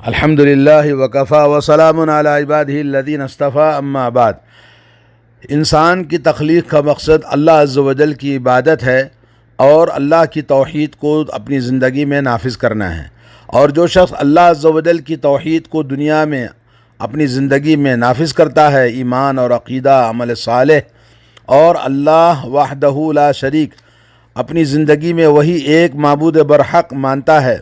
الحمدللہ وکفا وسلام علی عبادہ الذین اصطفیٰ اما بعد۔ انسان کی تخلیق کا مقصد اللہ عز و جل کی عبادت ہے اور اللہ کی توحید کو اپنی زندگی میں نافذ کرنا ہے، اور جو شخص اللہ عز و جل کی توحید کو دنیا میں اپنی زندگی میں نافذ کرتا ہے، ایمان اور عقیدہ، عمل صالح اور اللہ وحدہ لا شریک اپنی زندگی میں وہی ایک معبود برحق مانتا ہے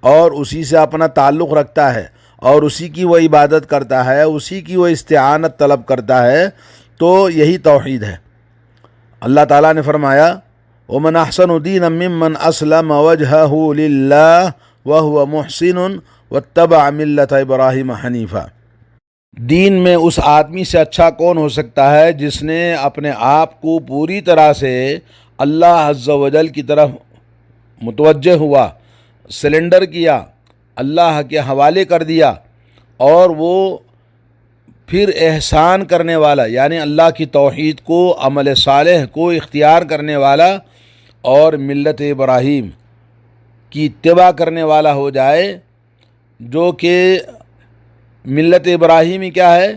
اور اسی سے اپنا تعلق رکھتا ہے اور اسی کی وہ عبادت کرتا ہے، اسی کی وہ استعانت طلب کرتا ہے، تو یہی توحید ہے۔ اللہ تعالیٰ نے فرمایا وَمَنْ أَحْسَنُ دِينًا مِّمَّنْ أَسْلَمَ وَجْهَهُ لِلَّهِ وَهُوَ مُحْسِنٌ وَاتَّبَعَ مِلَّةَ إِبْرَاهِيمَ حَنِيفًا۔ دین میں اس آدمی سے اچھا کون ہو سکتا ہے جس نے اپنے آپ کو پوری طرح سے اللہ عز و جل کی طرف متوجہ ہوا، سلنڈر کیا، اللہ کے حوالے کر دیا، اور وہ پھر احسان کرنے والا، یعنی اللہ کی توحید کو، عمل صالح کو اختیار کرنے والا اور ملت ابراہیم کی اتباع کرنے والا ہو جائے، جو کہ ملت ابراہیمی کیا ہے؟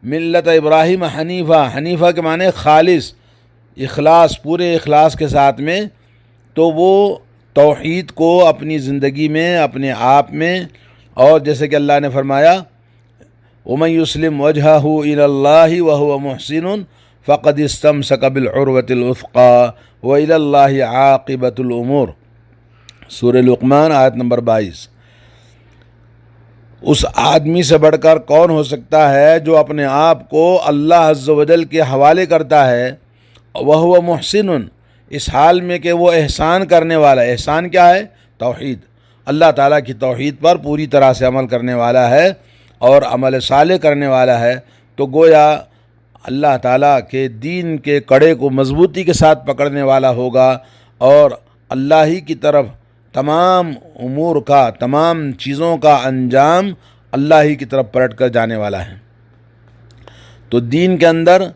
ملت ابراہیم حنیفہ، حنیفہ کے معنی خالص، اخلاص، پورے اخلاص کے ساتھ میں، تو وہ توحید کو اپنی زندگی میں، اپنے آپ میں، اور جیسے کہ اللہ نے فرمایا وَمَن يُسْلِمْ وَجْهَهُ إِلَى اللَّهِ وَهُوَ مُحْسِنٌ فَقَدِ اسْتَمْسَكَ بِالْعُرْوَةِ الْوُثْقَىٰ وَإِلَى اللَّهِ عَاقِبَةُ الْأُمُورِ۔ سورہ لقمان آیت نمبر 22۔ اس آدمی سے بڑھ کر کون ہو سکتا ہے جو اپنے آپ کو اللہ عز و جل کے حوالے کرتا ہے، وَهُوَ مُحْسِنٌ، اس حال میں کہ وہ احسان کرنے والا ہے۔ احسان کیا ہے؟ توحید، اللہ تعالیٰ کی توحید پر پوری طرح سے عمل کرنے والا ہے اور عمل صالح کرنے والا ہے، تو گویا اللہ تعالیٰ کے دین کے کڑے کو مضبوطی کے ساتھ پکڑنے والا ہوگا اور اللہ ہی کی طرف تمام امور کا، تمام چیزوں کا انجام اللہ ہی کی طرف پلٹ کر جانے والا ہے۔ تو دین کے اندر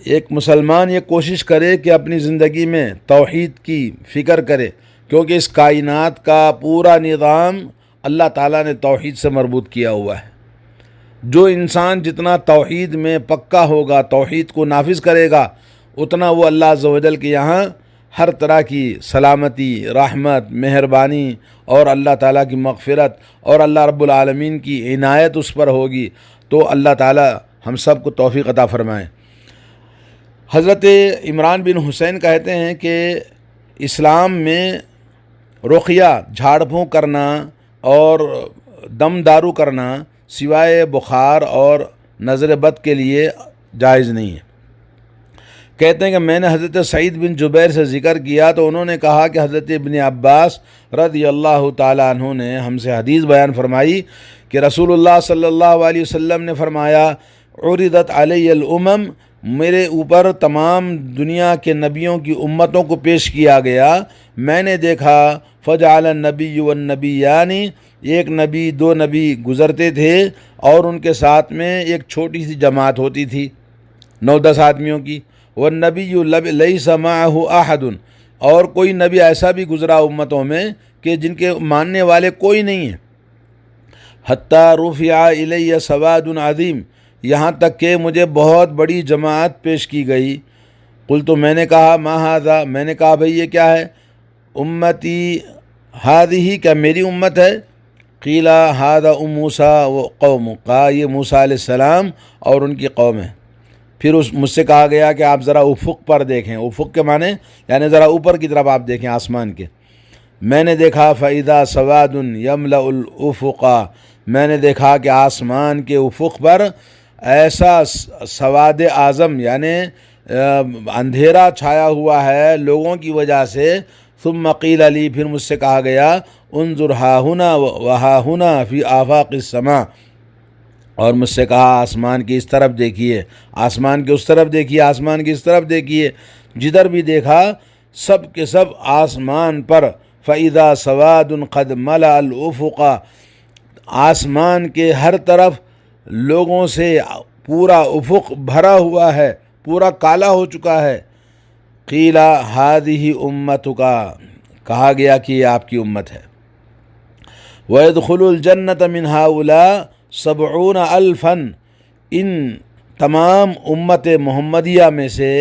ایک مسلمان یہ کوشش کرے کہ اپنی زندگی میں توحید کی فکر کرے، کیونکہ اس کائنات کا پورا نظام اللہ تعالیٰ نے توحید سے مربوط کیا ہوا ہے۔ جو انسان جتنا توحید میں پکا ہوگا، توحید کو نافذ کرے گا، اتنا وہ اللہ عز و جل کے یہاں ہر طرح کی سلامتی، رحمت، مہربانی اور اللہ تعالیٰ کی مغفرت اور اللہ رب العالمین کی عنایت اس پر ہوگی۔ تو اللہ تعالیٰ ہم سب کو توفیق عطا فرمائے۔ حضرت عمران بن حسین کہتے ہیں کہ اسلام میں رقیہ، جھاڑ پھونک کرنا اور دم دارو کرنا سوائے بخار اور نظر بد کے لیے جائز نہیں ہے۔ کہتے ہیں کہ میں نے حضرت سعید بن جبیر سے ذکر کیا تو انہوں نے کہا کہ حضرت ابن عباس رضی اللہ تعالیٰ عنہ نے ہم سے حدیث بیان فرمائی کہ رسول اللہ صلی اللہ علیہ وسلم نے فرمایا عرضت علی الامم، میرے اوپر تمام دنیا کے نبیوں کی امتوں کو پیش کیا گیا، میں نے دیکھا فجعل النبی والنبیان، ایک نبی، دو نبی گزرتے تھے اور ان کے ساتھ میں ایک چھوٹی سی جماعت ہوتی تھی 9-10 آدمیوں کی، والنبی لیس معہ احد، اور کوئی نبی ایسا بھی گزرا امتوں میں کہ جن کے ماننے والے کوئی نہیں ہیں، حتی رفع الی سواد عظیم، یہاں تک کہ مجھے بہت بڑی جماعت پیش کی گئی۔ قلت، میں نے کہا ما ھذا، میں نے کہا بھئی یہ کیا ہے؟ امتی ھذہ، کیا میری امت ہے؟ قیل ھذا موسیٰ و قوم، کہا یہ موسیٰ علیہ السلام اور ان کی قوم ہے۔ پھر مجھ سے کہا گیا کہ آپ ذرا افق پر دیکھیں، افق کے معنی یعنی ذرا اوپر کی طرف آپ دیکھیں، آسمان کے۔ میں نے دیکھا فَإِذَا سَوَادٌ يَمْلَأُ الْأُفُقَ، میں نے دیکھا کہ آسمان کے افق پر ایسا سواد اعظم یعنی اندھیرا چھایا ہوا ہے لوگوں کی وجہ سے۔ ثم قیل لی، پھر مجھ سے کہا گیا انظر ہا ہنا وہا ہنا فی آفاق السماء، اور مجھ سے کہا آسمان کی اس طرف دیکھیے، آسمان کے اس طرف دیکھیے، آسمان کی اس طرف دیکھیے، جدھر بھی دیکھا سب کے سب آسمان پر فَإِذَا سَوَادٌ قَدْ مَلَأَ الْأُفُقَ، آسمان کے ہر طرف لوگوں سے پورا افق بھرا ہوا ہے، پورا کالا ہو چکا ہے۔ قیل ھذہ امتک، کہا گیا کہ یہ آپ کی امت ہے۔ وَيَدْخُلُ الْجَنَّةَ مِنْ هَؤُلَاءِ 70 أَلْفًا، ان تمام امت محمدیہ میں سے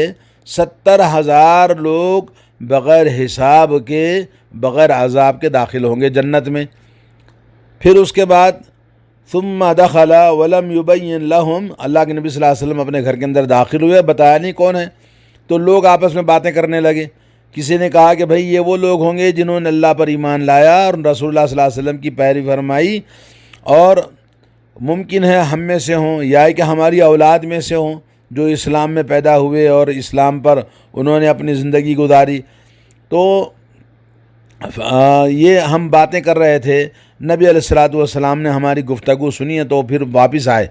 70,000 لوگ بغیر حساب کے، بغیر عذاب کے داخل ہوں گے جنت میں۔ پھر اس کے بعد ثم دخل ولم يبين لهم، اللہ کے نبی صلی اللہ علیہ وسلم اپنے گھر کے اندر داخل ہوئے، بتایا نہیں کون ہے، تو لوگ آپس میں باتیں کرنے لگے۔ کسی نے کہا کہ بھئی یہ وہ لوگ ہوں گے جنہوں نے اللہ پر ایمان لایا اور رسول اللہ صلی اللہ علیہ وسلم کی پیروی فرمائی، اور ممکن ہے ہم میں سے ہوں یا کہ ہماری اولاد میں سے ہوں جو اسلام میں پیدا ہوئے اور اسلام پر انہوں نے اپنی زندگی گزاری۔ تو یہ ہم باتیں کر رہے تھے، نبی علیہ الصلوۃ والسلام نے ہماری گفتگو سنی ہے، تو پھر واپس آئے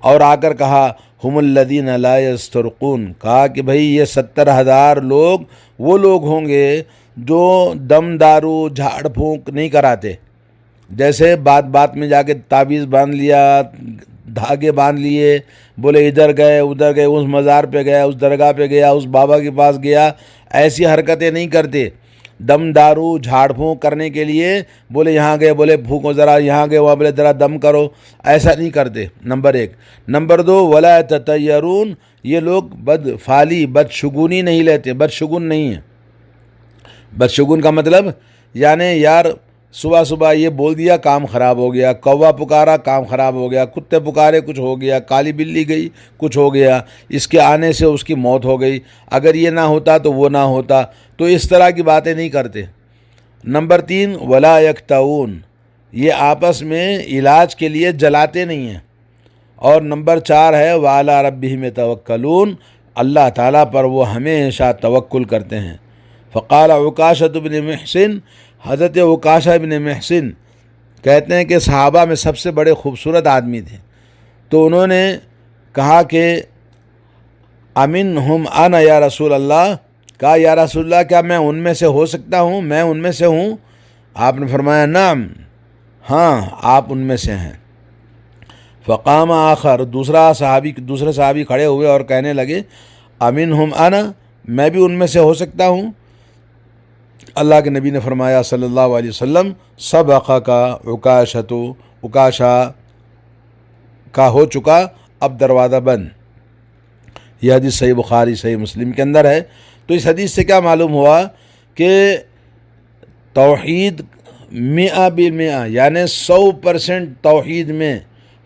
اور آ کر کہا ہم الذین لا یسترقون، کہا کہ بھئی یہ 70,000 لوگ وہ لوگ ہوں گے جو دم دارو جھاڑ پھونک نہیں کراتے، جیسے بات بات میں جا کے تعویذ باندھ لیا، دھاگے باندھ لیے، بولے ادھر گئے ادھر گئے، اس مزار پہ گیا، اس درگاہ پہ گیا، اس بابا کے پاس گیا، ایسی حرکتیں نہیں کرتے۔ دم دارو جھاڑ پھونک کرنے کے لیے بولے یہاں گئے، بولے پھونکو ذرا، یہاں گئے وہاں بولے ذرا دم کرو، ایسا نہیں کرتے، نمبر 1۔ نمبر 2، ولا تطیرون، یہ لوگ بدفعلی بدشگونی نہیں لیتے، بدشگون نہیں ہیں۔ بدشگون کا مطلب یعنی یار صبح صبح یہ بول دیا کام خراب ہو گیا، کوا پکارا کام خراب ہو گیا، کتے پکارے کچھ ہو گیا، کالی بلی گئی کچھ ہو گیا، اس کے آنے سے اس کی موت ہو گئی، اگر یہ نہ ہوتا تو وہ نہ ہوتا، تو اس طرح کی باتیں نہیں کرتے۔ نمبر 3، ولا یکتؤون، یہ آپس میں علاج کے لیے جلاتے نہیں ہیں۔ اور نمبر 4 ہے وعلی ربہم یتوکلون، اللہ تعالیٰ پر وہ ہمیشہ توکل کرتے ہیں۔ فقال عکاشۃ بن محصن، حضرت عکاشہ بن محصن کہتے ہیں کہ صحابہ میں سب سے بڑے خوبصورت آدمی تھے، تو انہوں نے کہا کہ امنہم انا یا رسول اللہ، کہا یا رسول اللہ کیا میں ان میں سے ہو سکتا ہوں، میں ان میں سے ہوں؟ آپ نے فرمایا نعم، ہاں آپ ان میں سے ہیں۔ فقام آخر، دوسرے صحابی کھڑے ہوئے اور کہنے لگے امنہم انا، میں بھی ان میں سے ہو سکتا ہوں؟ اللہ کے نبی نے فرمایا صلی اللہ علیہ وسلم سبقک عکاشۃ، عکاشہ کا ہو چکا، اب دروازہ بند۔ یہ حدیث صحیح بخاری صحیح مسلم کے اندر ہے۔ تو اس حدیث سے کیا معلوم ہوا کہ توحید 100% یعنی 100% توحید میں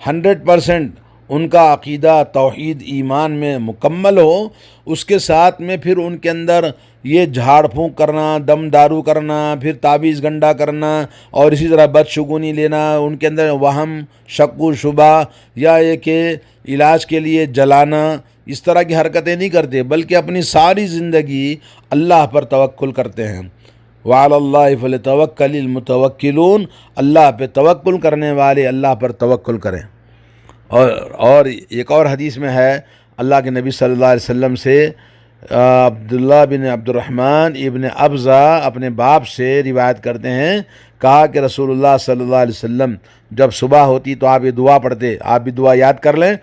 100% ان کا عقیدہ توحید ایمان میں مکمل ہو، اس کے ساتھ میں پھر ان کے اندر یہ جھاڑ پھونک کرنا، دم دارو کرنا، پھر تعویذ گنڈا کرنا، اور اسی طرح بدشگونی لینا، ان کے اندر وہم شک و شبہ، یا یہ کہ علاج کے لیے جلانا، اس طرح کی حرکتیں نہیں کرتے، بلکہ اپنی ساری زندگی اللہ پر توکل کرتے ہیں۔ وعلی اللہ فلیتوکل المتوکلون، اللہ پہ توکل کرنے والے اللہ پر توکل کریں۔ اور ایک اور حدیث میں ہے اللہ کے نبی صلی اللہ علیہ وسلم سے عبداللہ بن عبد الرحمن ابن ابزہ اپنے باپ سے روایت کرتے ہیں، کہا کہ رسول اللہ صلی اللہ علیہ وسلم جب صبح ہوتی تو آپ یہ دعا پڑھتے، آپ بھی دعا یاد کر لیں،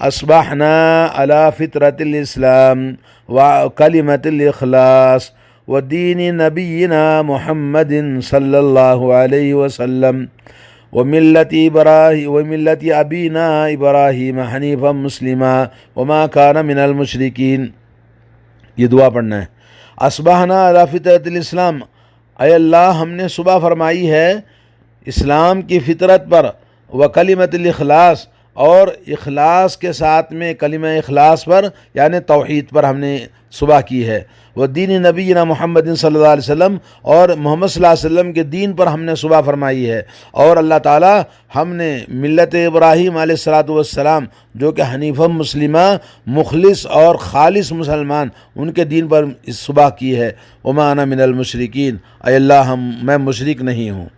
اصبحنا علی فطرت الاسلام وکلمۃ الاخلاص ودین نبینا محمد صلی اللہ علیہ وسلم وملت ابینا ابراہیم حنیفا مسلما وما کان من المشرکین۔ یہ دعا پڑھنا ہے، اصبحنا علی فطرت الاسلام، اے اللہ ہم نے صبح فرمائی ہے اسلام کی فطرت پر، وکلمۃ الاخلاص، اور اخلاص کے ساتھ میں کلمہ اخلاص پر یعنی توحید پر ہم نے صبح کی ہے، وہ دین نبینا محمد صلی اللہ علیہ وسلم، اور محمد صلی اللہ علیہ وسلم کے دین پر ہم نے صبح فرمائی ہے، اور اللہ تعالیٰ ہم نے ملت ابراہیم علیہ الصلوۃ والسلام جو کہ حنیف مسلمہ مخلص اور خالص مسلمان، ان کے دین پر صبح کی ہے، وما انا من المشرکین، اے اللہ میں مشرک نہیں ہوں۔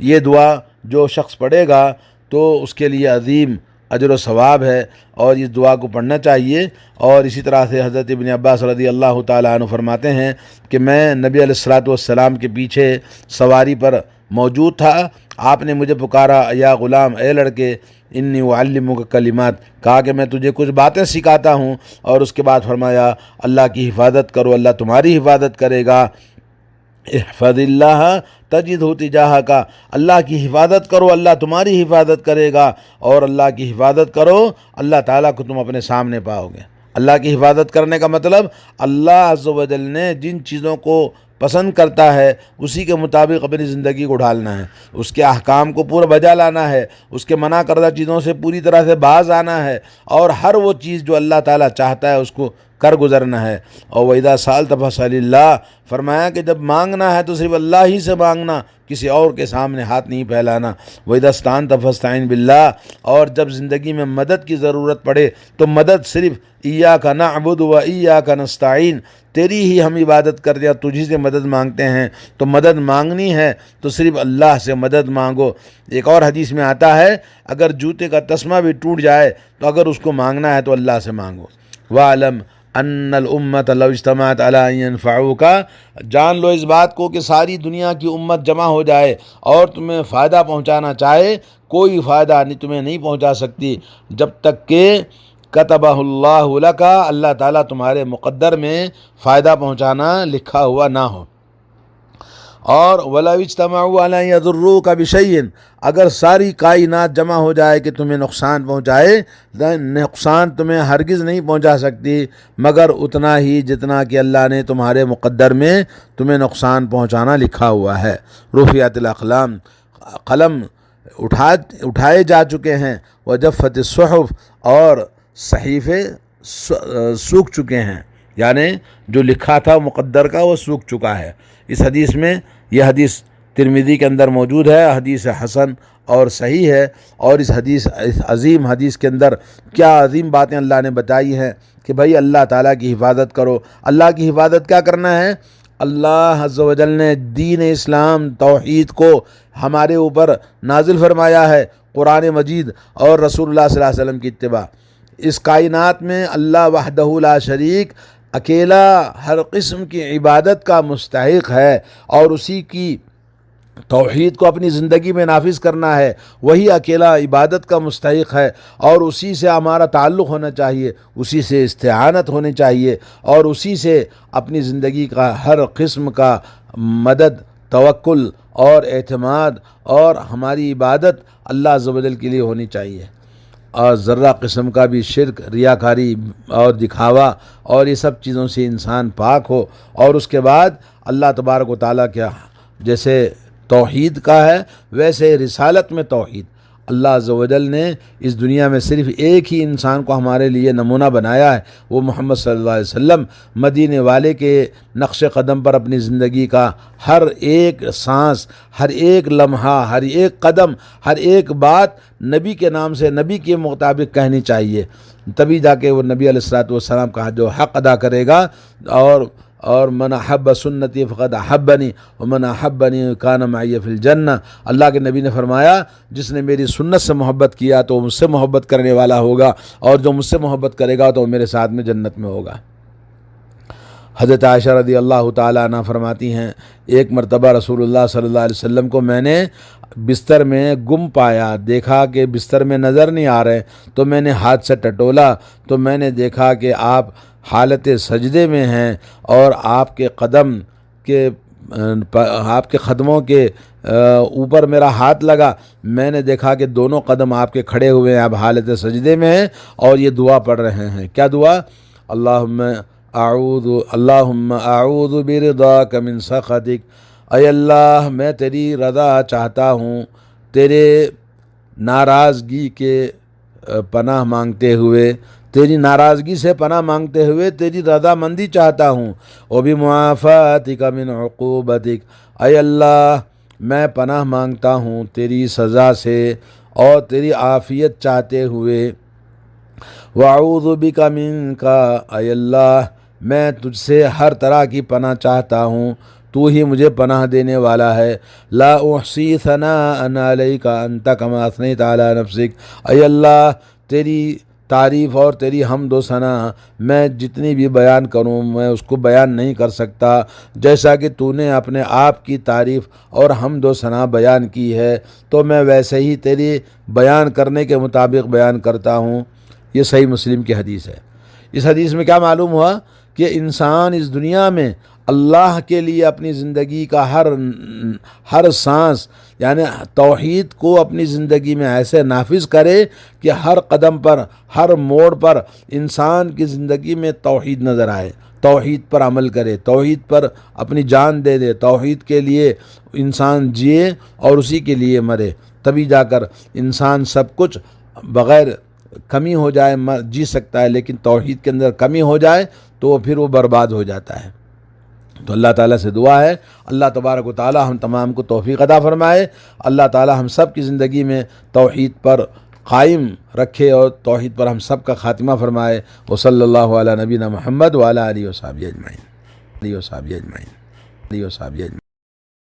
یہ دعا جو شخص پڑھے گا تو اس کے لیے عظیم اجر و ثواب ہے، اور اس دعا کو پڑھنا چاہیے۔ اور اسی طرح سے حضرت ابن عباس رضی اللہ تعالیٰ عنہ فرماتے ہیں کہ میں نبی علیہ الصلوۃ والسلام کے پیچھے سواری پر موجود تھا، آپ نے مجھے پکارا یا غلام، اے لڑکے، انی اعلمک کلمات، کہا کہ میں تجھے کچھ باتیں سکھاتا ہوں، اور اس کے بعد فرمایا اللہ کی حفاظت کرو، اللہ تمہاری حفاظت کرے گا، احفظ اللہ تجدہ تجاہک، اللہ کی حفاظت کرو اللہ تمہاری حفاظت کرے گا، اور اللہ کی حفاظت کرو اللہ تعالیٰ کو تم اپنے سامنے پاؤ گے۔ اللہ کی حفاظت کرنے کا مطلب اللہ عز و جل نے جن چیزوں کو پسند کرتا ہے اسی کے مطابق اپنی زندگی کو ڈھالنا ہے، اس کے احکام کو پورا بجا لانا ہے، اس کے منع کردہ چیزوں سے پوری طرح سے باز آنا ہے، اور ہر وہ چیز جو اللہ تعالیٰ چاہتا ہے اس کو کر گزرنا ہے۔ اور وَإِذَا سَأَلْتَ فَاسْأَلِ اللَّهِ، فرمایا کہ جب مانگنا ہے تو صرف اللہ ہی سے مانگنا، کسی اور کے سامنے ہاتھ نہیں پھیلانا۔ وَإِذَا اسْتَعَنْتَ فَاسْتَعِنْ بِاللَّهِ، اور جب زندگی میں مدد کی ضرورت پڑے تو مدد صرف إِيَّاكَ نَعْبُدُ وَإِيَّاكَ نَسْتَعِينُ، تیری ہی ہم عبادت کرتے ہیں، تجھی سے مدد مانگتے ہیں، تو مدد مانگنی ہے تو صرف اللہ سے مدد مانگو۔ ایک اور حدیث میں آتا ہے اگر جوتے کا تسمہ بھی ٹوٹ جائے تو اگر اس کو مانگنا ہے تو اللہ سے مانگو۔ وَاعْلَمْ ان الامت لو اجتمعت علی ان ينفعوک، جان لو اس بات کو کہ ساری دنیا کی امت جمع ہو جائے اور تمہیں فائدہ پہنچانا چاہے، کوئی فائدہ تمہیں نہیں پہنچا سکتی جب تک کہ کتبہ اللہ لک، اللہ تعالیٰ تمہارے مقدر میں فائدہ پہنچانا لکھا ہوا نہ ہو۔ اور وَلَوْ اجْتَمَعُوا عَلَىٰ أَن يَضُرُّوكَ بِشَيْءٍ، اگر ساری کائنات جمع ہو جائے کہ تمہیں نقصان پہنچائے، نقصان تمہیں ہرگز نہیں پہنچا سکتی مگر اتنا ہی جتنا کہ اللہ نے تمہارے مقدر میں تمہیں نقصان پہنچانا لکھا ہوا ہے۔ رفعت الاقلام، قلم اٹھائے جا چکے ہیں، وجفت الصحف، اور صحیفے سوکھ چکے ہیں، یعنی جو لکھا تھا مقدر کا وہ سوکھ چکا ہے۔ اس حدیث میں، یہ حدیث ترمذی کے اندر موجود ہے، حدیث حسن اور صحیح ہے، اور اس عظیم حدیث کے اندر کیا عظیم باتیں اللہ نے بتائی ہیں کہ بھائی اللہ تعالیٰ کی حفاظت کرو۔ اللہ کی حفاظت کیا کرنا ہے؟ اللہ عز و جل نے دین اسلام توحید کو ہمارے اوپر نازل فرمایا ہے، قرآن مجید اور رسول اللہ صلی اللہ علیہ وسلم کی اتباع۔ اس کائنات میں اللہ وحدہ لا شریک اکیلا ہر قسم کی عبادت کا مستحق ہے، اور اسی کی توحید کو اپنی زندگی میں نافذ کرنا ہے، وہی اکیلا عبادت کا مستحق ہے، اور اسی سے ہمارا تعلق ہونا چاہیے، اسی سے استعانت ہونی چاہیے، اور اسی سے اپنی زندگی کا ہر قسم کا مدد، توکل اور اعتماد اور ہماری عبادت اللہ عز و جل کے لیے ہونی چاہیے، اور ذرہ قسم کا بھی شرک، ریاکاری اور دکھاوا اور یہ سب چیزوں سے انسان پاک ہو، اور اس کے بعد اللہ تبارک و تعالیٰ کے جیسے توحید کا ہے ویسے رسالت میں توحید۔ اللہ عز و جل نے اس دنیا میں صرف ایک ہی انسان کو ہمارے لیے نمونہ بنایا ہے، وہ محمد صلی اللہ علیہ وسلم، مدینے والے کے نقش قدم پر اپنی زندگی کا ہر ایک سانس، ہر ایک لمحہ، ہر ایک قدم، ہر ایک بات نبی کے نام سے، نبی کے مطابق کہنی چاہیے، تبھی جا کے وہ نبی علیہ الصلوۃ والسلام کا جو حق ادا کرے گا۔ اور من احب سنتی فقد احبنی ومن احبنی کان معی فی الجنہ، اللہ کے نبی نے فرمایا جس نے میری سنت سے محبت کیا تو وہ مجھ سے محبت کرنے والا ہوگا، اور جو مجھ سے محبت کرے گا تو وہ میرے ساتھ میں جنت میں ہوگا۔ حضرت عائشہ رضی اللہ تعالیٰ عنہ فرماتی ہیں ایک مرتبہ رسول اللہ صلی اللہ علیہ وسلم کو میں نے بستر میں گم پایا، دیکھا کہ بستر میں نظر نہیں آ رہے، تو میں نے ہاتھ سے ٹٹولا تو میں نے دیکھا کہ آپ حالت سجدے میں ہیں، اور آپ کے قدموں کے اوپر میرا ہاتھ لگا، میں نے دیکھا کہ دونوں قدم آپ کے کھڑے ہوئے ہیں، آپ حالت سجدے میں ہیں اور یہ دعا پڑھ رہے ہیں۔ کیا دعا؟ اللہم اعوذ برضاک من سخطک، اے اللہ میں تیری رضا چاہتا ہوں، تیرے ناراضگی کے پناہ مانگتے ہوئے، تیری ناراضگی سے پناہ مانگتے ہوئے تیری رضا مندی چاہتا ہوں، وبمعافاتک من عقوبتک، اے اللہ میں پناہ مانگتا ہوں تیری سزا سے اور تیری عافیت چاہتے ہوئے، واعوذ بک منک، اے اللہ میں تجھ سے ہر طرح کی پناہ چاہتا ہوں، تو ہی مجھے پناہ دینے والا ہے، لا احصی ثناء علیک انت کما اثنیت علی نفسک، اے اللہ تیری تعریف اور تیری حمد و ثنا میں جتنی بھی بیان کروں میں اس کو بیان نہیں کر سکتا، جیسا کہ تو نے اپنے آپ کی تعریف اور حمد و ثنا بیان کی ہے تو میں ویسے ہی تیری بیان کرنے کے مطابق بیان کرتا ہوں۔ یہ صحیح مسلم کی حدیث ہے۔ اس حدیث میں کیا معلوم ہوا کہ انسان اس دنیا میں اللہ کے لیے اپنی زندگی کا ہر سانس یعنی توحید کو اپنی زندگی میں ایسے نافذ کرے کہ ہر قدم پر ہر موڑ پر انسان کی زندگی میں توحید نظر آئے، توحید پر عمل کرے، توحید پر اپنی جان دے دے، توحید کے لیے انسان جیے اور اسی کے لیے مرے، تبھی جا کر انسان سب کچھ بغیر کمی ہو جائے جی سکتا ہے، لیکن توحید کے اندر کمی ہو جائے تو پھر وہ برباد ہو جاتا ہے۔ تو اللہ تعالیٰ سے دعا ہے اللہ تبارک و تعالیٰ ہم تمام کو توفیق عطا فرمائے، اللہ تعالیٰ ہم سب کی زندگی میں توحید پر قائم رکھے اور توحید پر ہم سب کا خاتمہ فرمائے۔ وصلی اللہ علی نبینا محمد وعلی آلہ وصحبہ اجمعین۔